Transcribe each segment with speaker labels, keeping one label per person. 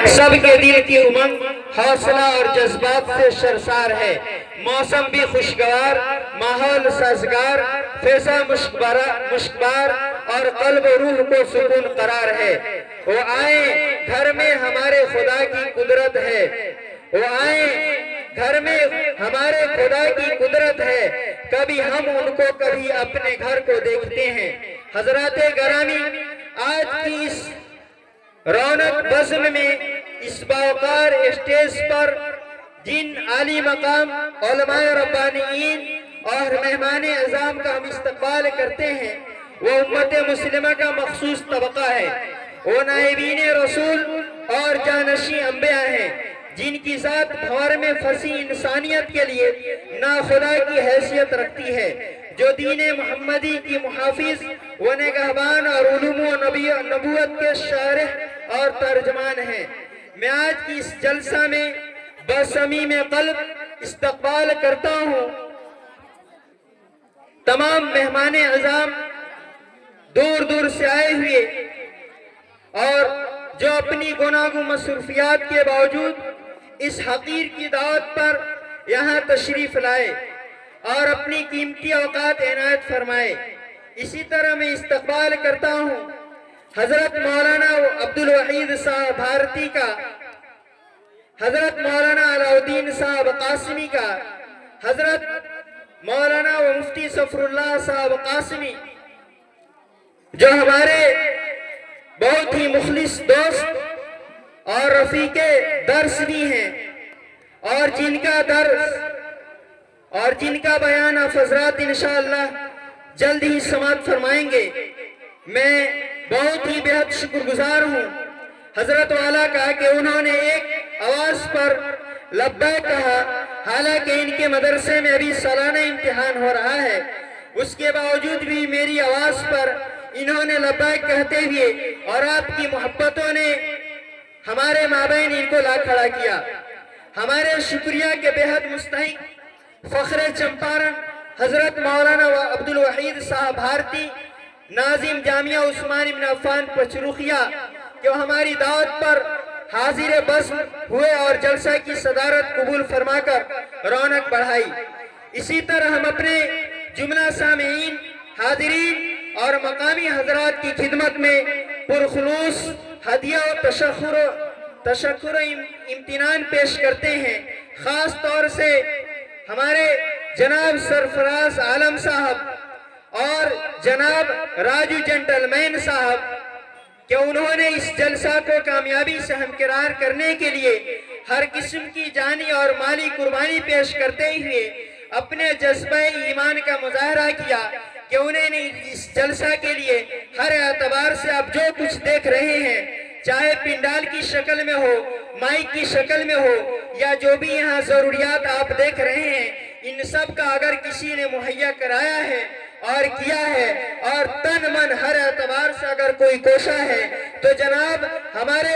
Speaker 1: سب کے دل کی امنگ، حوصلہ اور جذبات سے سرشار ہے۔ موسم بھی خوشگوار، ماحول سازگار، فضا مشکبار اور قلب و روح کو سکون قرار ہے۔ وہ آئیں گھر میں ہمارے خدا کی قدرت ہے، وہ آئیں گھر میں ہمارے خدا کی قدرت ہے، کبھی ہم ان کو کبھی اپنے گھر کو دیکھتے ہیں۔ حضرات گرامی، آج کی اس رونق بزم میں، اس باوقار اسٹیج پر جن عالی مقام علماء ربانیین اور مہمان اعظام کا ہم استقبال کرتے ہیں، وہ امت مسلمہ کا مخصوص طبقہ ہے۔ وہ نائبین رسول اور جانشین انبیاء ہیں، جن کی ذات بھور میں پھنسی انسانیت کے لیے ناخدا کی حیثیت رکھتی ہے، جو دین محمدی کی محافظ و نگہبان اور علوم و نبوت کے شارح اور ترجمان ہیں۔ میں آج کی اس جلسہ میں بصمیم قلب استقبال کرتا ہوں تمام مہمان اعظام دور دور سے آئے ہوئے، اور جو اپنی گناہ و مصروفیات کے باوجود اس حقیر کی دعوت پر یہاں تشریف لائے اور اپنی قیمتی اوقات عنایت فرمائے۔ اسی طرح میں استقبال کرتا ہوں حضرت مولانا عبدالوحید صاحب بھارتی کا، حضرت مولانا علاء الدین صاحب قاسمی کا، حضرت مولانا و مفتی سفر اللہ صاحب قاسمی، جو ہمارے بہت ہی مخلص دوست اور رفیق درس بھی ہیں، اور جن کا بیان آپ حضرات انشاءاللہ جلد ہی سماعت فرمائیں گے۔ میں بہت ہی بہت شکر گزار ہوں حضرت والا کا کہ انہوں نے ایک آواز پر لبیک کہا، حالانکہ ان کے مدرسے میں ابھی سالانہ امتحان ہو رہا ہے، اس کے باوجود بھی میری آواز پر انہوں نے لبیک کہتے ہوئے اور آپ کی محبتوں نے ہمارے مابین ان کو لا کھڑا کیا۔ ہمارے شکریہ کے بہت مستحق فخر چمپارن حضرت مولانا عبدالوحید صاحب بھارتی، ناظم جامعہ عثمان بن عفان پچروخیہ، جو ہماری دعوت پر حاضر بزم ہوئے اور جلسہ کی صدارت قبول فرما کر رونق بڑھائی۔ اسی طرح ہم اپنے جملہ سامعین، حاضرین اور مقامی حضرات کی خدمت میں پرخلوص ہدیہ و تشکر و امتنان پیش کرتے ہیں، خاص طور سے ہمارے جناب سرفراز عالم صاحب اور جناب راجو جنٹلمین صاحب کہ انہوں نے اس جلسہ کو کامیابی سے ہمکنار کرنے کے لیے ہر قسم کی جانی اور مالی قربانی پیش کرتے ہوئے اپنے جذبہ ایمان کا مظاہرہ کیا کہ انہیں اس جلسہ کے لیے ہر اعتبار سے آپ جو کچھ دیکھ رہے ہیں، چاہے پنڈال کی شکل میں ہو، مائک کی شکل میں ہو، یا جو بھی یہاں ضروریات آپ دیکھ رہے ہیں، ان سب کا اگر کسی نے مہیا کرایا ہے اور کیا ہے اور تن من ہر اعتبار سے اگر کوئی کوشا ہے تو جناب ہمارے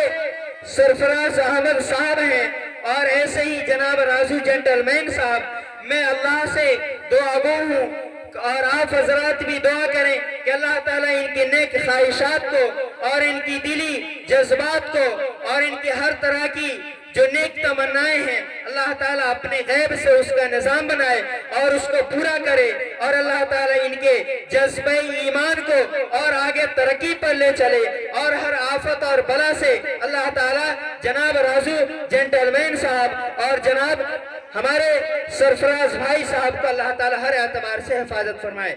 Speaker 1: سرفراز احمد صاحب ہیں، اور ایسے ہی جناب راجو جنٹلمین صاحب۔ میں اللہ سے دعا گو ہوں اور آپ حضرات بھی دعا کریں کہ اللہ تعالیٰ ان کی نیک خواہشات کو اور ان کی دلی جذبات کو اور ان کی ہر طرح کی جو نیک تمنائیں ہیں، اللہ تعالیٰ اپنے غیب سے اس کا نظام بنائے اور اس کو پورا کرے، اور اللہ تعالیٰ ان کے جذبہ ایمان کو اور آگے ترقی پر لے چلے، اور ہر آفت اور بلا سے اللہ تعالیٰ جناب راجو جنٹلمین صاحب اور جناب ہمارے سرفراز بھائی صاحب کو اللہ تعالیٰ ہر اعتبار سے حفاظت فرمائے۔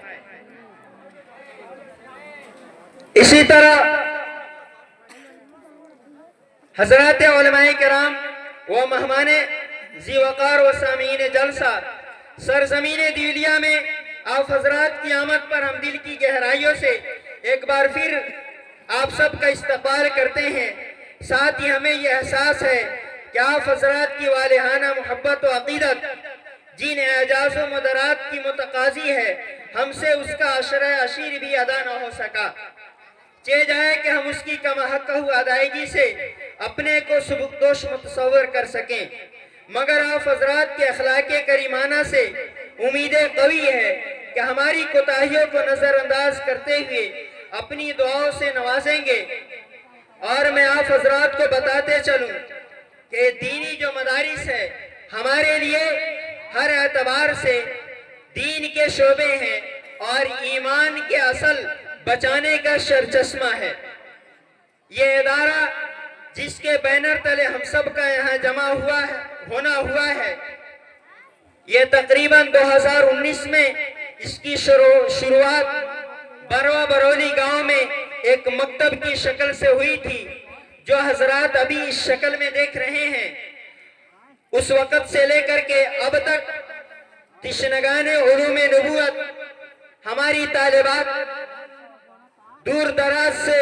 Speaker 1: اسی طرح حضرات علماء کرام و مہمان ذی وقار و سامعین جلسہ، سرزمین دیولیہ میں آپ حضرات کی آمد پر ہم دل کی گہرائیوں سے ایک بار پھر آپ سب کا استقبال کرتے ہیں۔ ساتھ ہی ہمیں یہ احساس ہے کہ آپ حضرات کی والہانہ محبت و عقیدت جن اعجاز و مدرات کی متقاضی ہے، ہم سے اس کا عشرہ عشیر بھی ادا نہ ہو سکا۔ چاہ جائے کہ ہم اس کی کما حق ادائیگی سے اپنے کو سبکدوش متصور کر سکیں، مگر آپ حضرات کے اخلاق کریمانہ سے امید قوی ہے کہ ہماری کوتاہیوں کو نظر انداز کرتے ہوئے اپنی دعاؤں سے نوازیں گے۔ اور میں آپ حضرات کو بتاتے چلوں کہ دینی جو مدارس ہے ہمارے لیے ہر اعتبار سے دین کے شعبے ہیں اور ایمان کے اصل بچانے کا سرچشمہ ہے۔ یہ ادارہ جس کے بینر تلے ہم سب کا یہاں جمع ہونا ہوا ہے، یہ تقریباً 2019 میں اس کی شروعات بروا برولی گاؤں میں ایک مکتب کی شکل سے ہوئی تھی، جو حضرات ابھی اس شکل میں دیکھ رہے ہیں۔ اس وقت سے لے کر کے اب تک تشنگان علوم نبوت ہماری طالبات دور دراز سے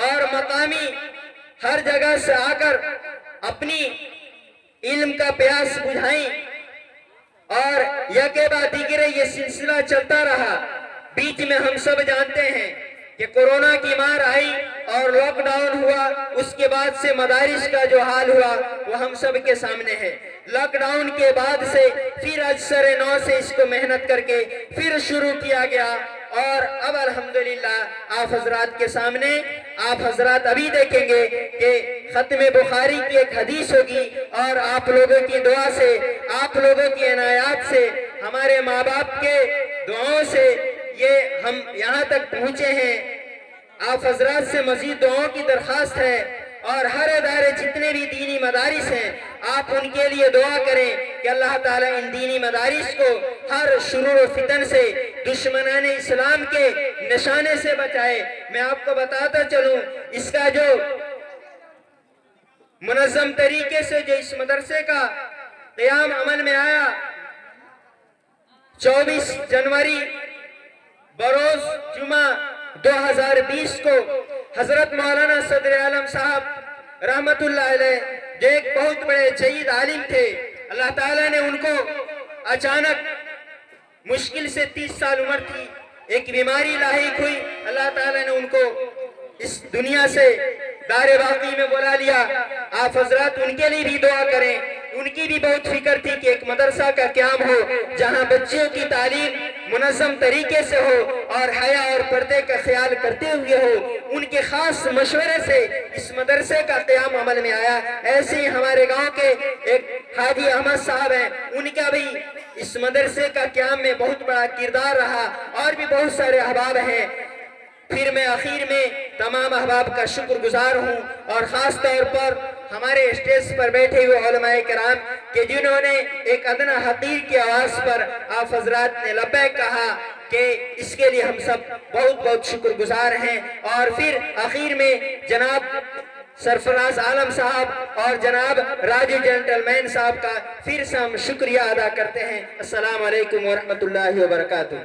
Speaker 1: اور مقامی ہر جگہ سے آ کر اپنی علم کا پیاس بجھائیں، اور یکے بعد دیگرے یہ سلسلہ چلتا رہا۔ بیچ میں ہم سب جانتے ہیں کہ کورونا کی مار آئی اور لاک ڈاؤن ہوا، اس کے بعد سے مدارس کا جو حال ہوا وہ ہم سب کے سامنے ہے۔ لاک ڈاؤن کے بعد سے پھر اجسر نو سے اس کو محنت کر کے پھر شروع کیا گیا، اور اب الحمدللہ آپ حضرات کے سامنے آپ حضرات ابھی دیکھیں گے کہ ختم بخاری کی ایک حدیث ہوگی، اور آپ لوگوں کی دعا سے، آپ لوگوں کی عنایات سے، ہمارے ماں باپ کے دعاؤں سے یہ ہم یہاں تک پہنچے ہیں۔ آپ حضرات سے مزید دعاؤں کی درخواست ہے، اور ہر ادارے جتنے بھی دینی مدارس ہیں آپ ان کے لیے دعا کریں کہ اللہ تعالیٰ ان دینی مدارس کو ہر شرور و فتن سے، دشمنان اسلام کے نشانے سے بچائے۔ میں آپ کو بتاتا چلوں، اس کا جو منظم طریقے سے جو اس مدرسے کا قیام عمل میں آیا، 24 جنوری بروز جمعہ 2020 کو حضرت مولانا صدر عالم صاحب رحمت اللہ علیہ، جو ایک بہت بڑے جید عالم تھے، اللہ تعالیٰ نے ان کو اچانک مشکل سے 30 سال عمر تھی، ایک بیماری لاحق ہوئی، اللہ تعالیٰ نے ان کو اس دنیا سے دار باقی میں بلا لیا۔ آپ حضرات ان کے لیے بھی دعا کریں، ان کی بھی بہت فکر تھی کہ ایک مدرسہ کا قیام ہو جہاں بچوں کی تعلیم منظم طریقے سے ہو اور حیا اور پردے کا خیال کرتے ہوئے ہو۔ ان کے خاص مشورے سے اس مدرسے کا قیام عمل میں آیا۔ ایسے ہی ہمارے گاؤں کے ایک حاجی احمد صاحب ہیں، ان کا بھی اس مدرسے کا قیام میں بہت بڑا کردار رہا، اور بھی بہت سارے احباب ہیں۔ پھر میں آخر میں تمام احباب کا شکر گزار ہوں، اور خاص طور پر ہمارے اسٹیج پر بیٹھے ہوئے علماء کرام کہ جنہوں نے ایک ادنا حقیر کی آواز پر آپ حضرات نے لبیک کہا، کہ اس کے لیے ہم سب بہت بہت شکر گزار ہیں۔ اور پھر آخر میں جناب سرفراز عالم صاحب اور جناب راجو جنٹل مین صاحب کا پھر سے ہم شکریہ ادا کرتے ہیں۔ السلام علیکم ورحمۃ اللہ وبرکاتہ۔